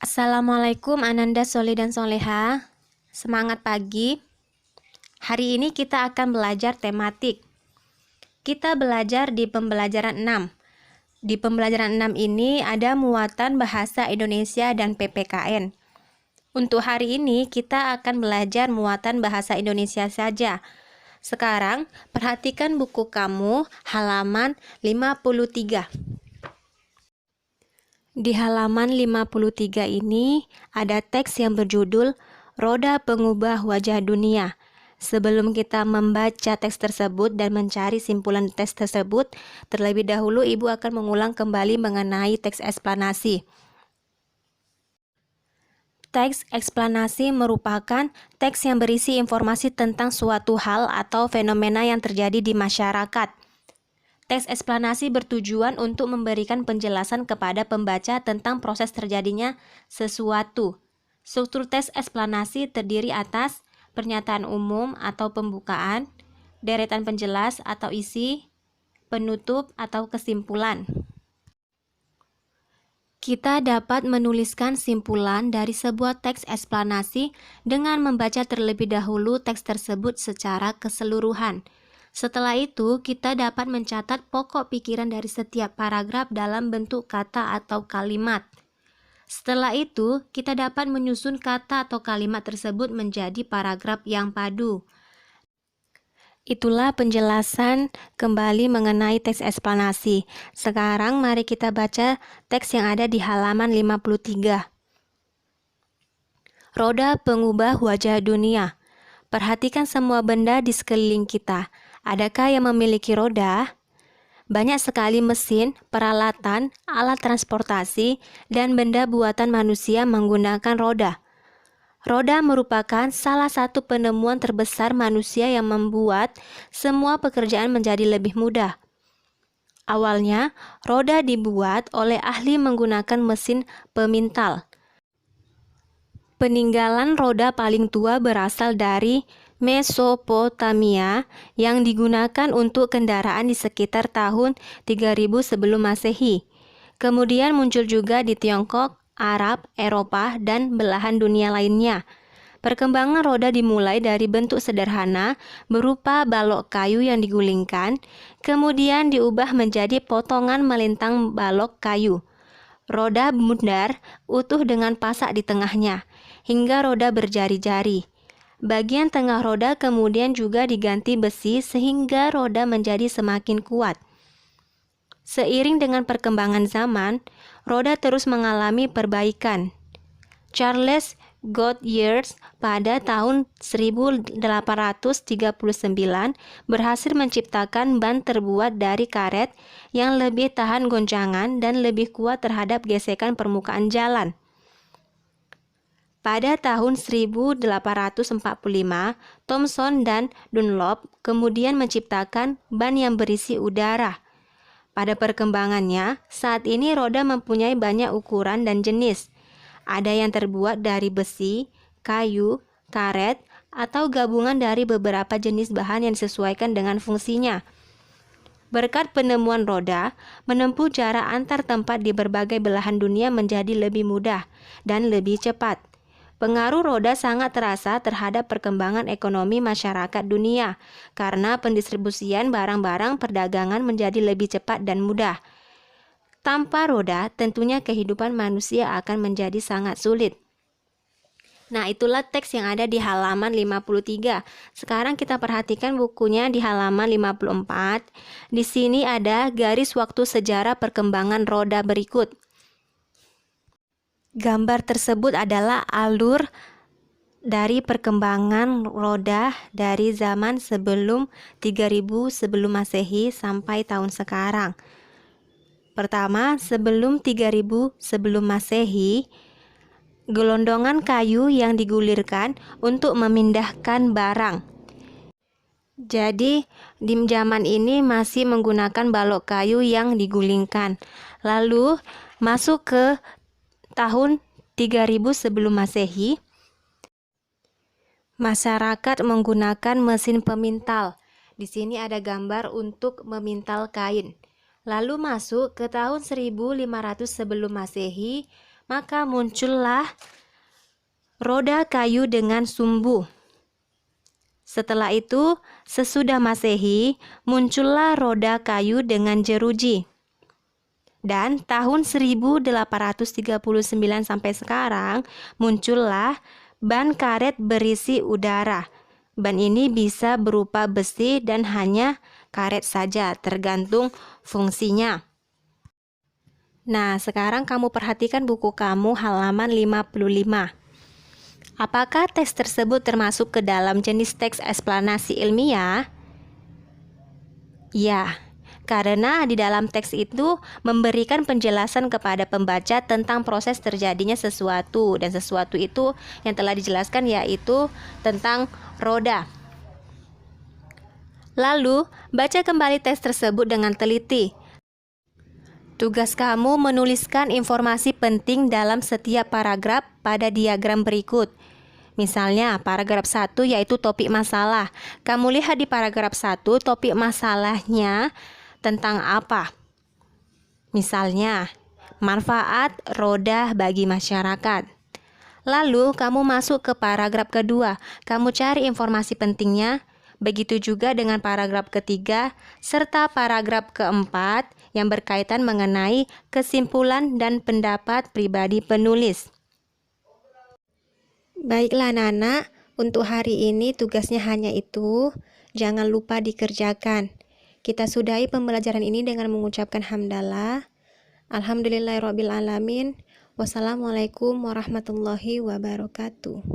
Assalamualaikum Ananda Soli dan Soleha. Semangat pagi. Hari ini kita akan belajar tematik. Kita belajar di pembelajaran 6. Di pembelajaran 6 ini ada muatan bahasa Indonesia dan PPKN. Untuk hari ini kita akan belajar muatan bahasa Indonesia saja. Sekarang perhatikan buku kamu halaman 53. Di halaman 53 ini ada teks yang berjudul Roda Pengubah Wajah Dunia. Sebelum kita membaca teks tersebut dan mencari simpulan teks tersebut, terlebih dahulu Ibu akan mengulang kembali mengenai teks eksplanasi. Teks eksplanasi merupakan teks yang berisi informasi tentang suatu hal atau fenomena yang terjadi di masyarakat. Teks eksplanasi bertujuan untuk memberikan penjelasan kepada pembaca tentang proses terjadinya sesuatu. Struktur teks eksplanasi terdiri atas pernyataan umum atau pembukaan, deretan penjelas atau isi, penutup atau kesimpulan. Kita dapat menuliskan simpulan dari sebuah teks eksplanasi dengan membaca terlebih dahulu teks tersebut secara keseluruhan. Setelah itu, kita dapat mencatat pokok pikiran dari setiap paragraf dalam bentuk kata atau kalimat. Setelah itu, kita dapat menyusun kata atau kalimat tersebut menjadi paragraf yang padu. Itulah penjelasan kembali mengenai teks eksplanasi. Sekarang mari kita baca teks yang ada di halaman 53. Roda Pengubah Wajah Dunia. Perhatikan semua benda di sekeliling kita. Adakah yang memiliki roda? Banyak sekali mesin, peralatan, alat transportasi, dan benda buatan manusia menggunakan roda. Roda merupakan salah satu penemuan terbesar manusia yang membuat semua pekerjaan menjadi lebih mudah. Awalnya, roda dibuat oleh ahli menggunakan mesin pemintal. Peninggalan roda paling tua berasal dari Mesopotamia yang digunakan untuk kendaraan di sekitar tahun 3000 sebelum Masehi. Kemudian muncul juga di Tiongkok, Arab, Eropa, dan belahan dunia lainnya. Perkembangan roda dimulai dari bentuk sederhana berupa balok kayu yang digulingkan, kemudian diubah menjadi potongan melintang balok kayu. Roda bundar utuh dengan pasak di tengahnya, hingga roda berjari-jari. Bagian tengah roda kemudian juga diganti besi sehingga roda menjadi semakin kuat. Seiring dengan perkembangan zaman, roda terus mengalami perbaikan. Charles Goodyear pada tahun 1839 berhasil menciptakan ban terbuat dari karet yang lebih tahan goncangan dan lebih kuat terhadap gesekan permukaan jalan. Pada tahun 1845, Thomson dan Dunlop kemudian menciptakan ban yang berisi udara. Pada perkembangannya, saat ini roda mempunyai banyak ukuran dan jenis. Ada yang terbuat dari besi, kayu, karet, atau gabungan dari beberapa jenis bahan yang disesuaikan dengan fungsinya. Berkat penemuan roda, menempuh jarak antar tempat di berbagai belahan dunia menjadi lebih mudah dan lebih cepat. Pengaruh roda sangat terasa terhadap perkembangan ekonomi masyarakat dunia karena pendistribusian barang-barang perdagangan menjadi lebih cepat dan mudah. Tanpa roda, tentunya kehidupan manusia akan menjadi sangat sulit. Nah, itulah teks yang ada di halaman 53. Sekarang kita perhatikan bukunya di halaman 54. Di sini ada garis waktu sejarah perkembangan roda berikut. Gambar tersebut adalah alur dari perkembangan roda dari zaman sebelum 3000 sebelum Masehi sampai tahun sekarang. Pertama, sebelum 3000 sebelum Masehi, gelondongan kayu yang digulirkan untuk memindahkan barang. Jadi, di zaman ini masih menggunakan balok kayu yang digulingkan. Lalu, masuk ke tahun 3000 sebelum Masehi, masyarakat menggunakan mesin pemintal. Di sini ada gambar untuk memintal kain. Lalu masuk ke tahun 1500 sebelum Masehi, maka muncullah roda kayu dengan sumbu. Setelah itu, sesudah Masehi, muncullah roda kayu dengan jeruji. Dan tahun 1839 sampai sekarang, muncullah ban karet berisi udara. Ban ini bisa berupa besi dan hanya karet saja, tergantung fungsinya. Nah, sekarang kamu perhatikan buku kamu halaman 55. Apakah teks tersebut termasuk ke dalam jenis teks eksplanasi ilmiah? Ya, karena di dalam teks itu memberikan penjelasan kepada pembaca tentang proses terjadinya sesuatu, dan sesuatu itu yang telah dijelaskan yaitu tentang roda. Lalu, baca kembali teks tersebut dengan teliti. Tugas kamu menuliskan informasi penting dalam setiap paragraf pada diagram berikut. Misalnya, paragraf 1 yaitu topik masalah. Kamu lihat di paragraf 1, topik masalahnya tentang apa? Misalnya, manfaat roda bagi masyarakat. Lalu, kamu masuk ke paragraf kedua. Kamu cari informasi pentingnya. Begitu juga dengan paragraf ketiga, serta paragraf keempat yang berkaitan mengenai kesimpulan dan pendapat pribadi penulis. Baiklah Nana, untuk hari ini tugasnya hanya itu. Jangan lupa dikerjakan. Kita sudahi pembelajaran ini dengan mengucapkan hamdalah. Alhamdulillahirrabbilalamin. Wassalamualaikum warahmatullahi wabarakatuh.